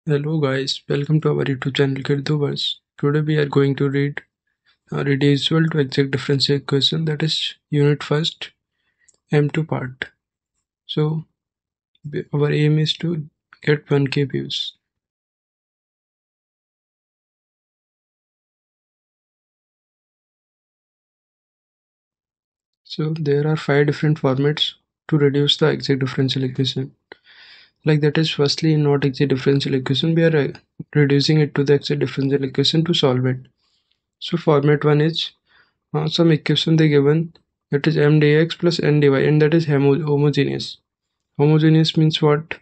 Hello guys, welcome to our YouTube channel Kirdovers. Today we are going to read a reducible to exact differential equation, that is unit first M2 part. So our aim is to get 1k views. So there are 5 different formats to reduce the exact differential equation. Like that is firstly in not exact differential equation we are reducing it to the exact differential equation to solve it. So format 1 is some equation they given, that is m dx plus n dy, and that is homogeneous. Homogeneous means what?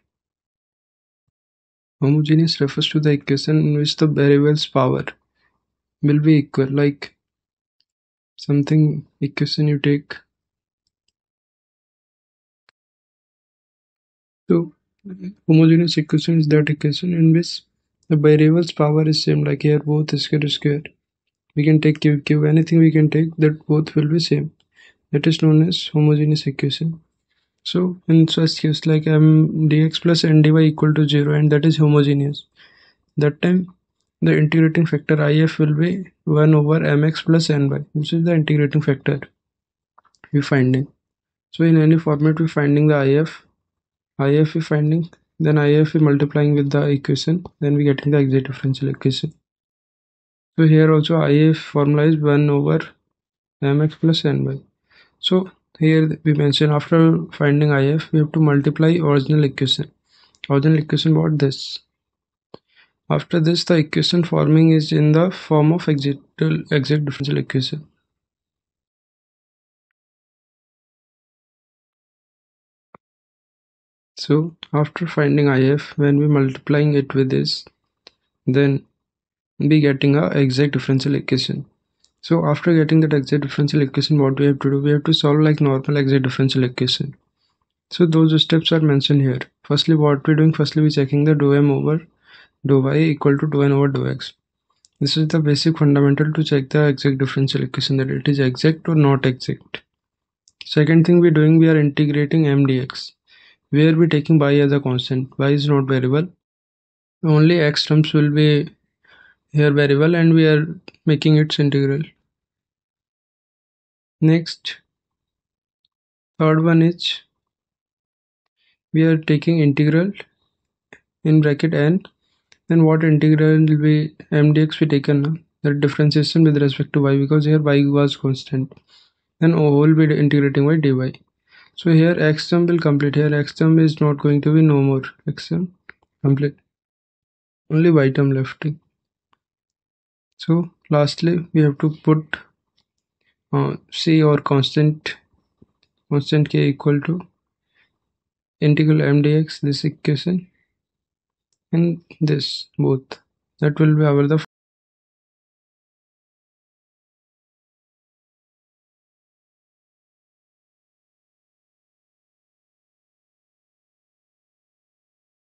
Homogeneous refers to the equation in which the variable's power will be equal, like something equation you take. So homogeneous equation is that equation in which the variable's power is same, like here both square to square. We can take cube, anything we can take that both will be same. That is known as homogeneous equation. So in such case like m dx plus n dy equal to 0, and that is homogeneous. That time the integrating factor if will be 1 over mx plus ny, which is the integrating factor we finding. So in any format we finding the if we finding, then if we multiplying with the equation, then we getting the exact differential equation. So here also if formula is 1 over mx plus ny. So here we mention after finding if we have to multiply original equation. Original equation about this. After this the equation forming is in the form of exact differential equation. So after finding if, when we multiplying it with this, then we getting a exact differential equation. So after getting that exact differential equation, what we have to do? We have to solve like normal exact differential equation. So those steps are mentioned here. Firstly, what we're doing? Firstly, we're checking the dou m over dou y equal to dou n over dou x. This is the basic fundamental to check the exact differential equation, that it is exact or not exact. Second thing we're doing, we are integrating m dx, where we're taking y as a constant. Y is not variable. Only x terms will be here variable, and we are making its integral. Next, third one is we are taking integral in bracket n. Then what integral will be m dx we taken now, the differentiation with respect to y, because here y was constant. Then O will be integrating by dy. So here x term will complete. Here x term is not going to be no more. X term complete. Only y term left. So lastly we have to put c or constant k equal to integral m dx, this equation, and this both. That will be our the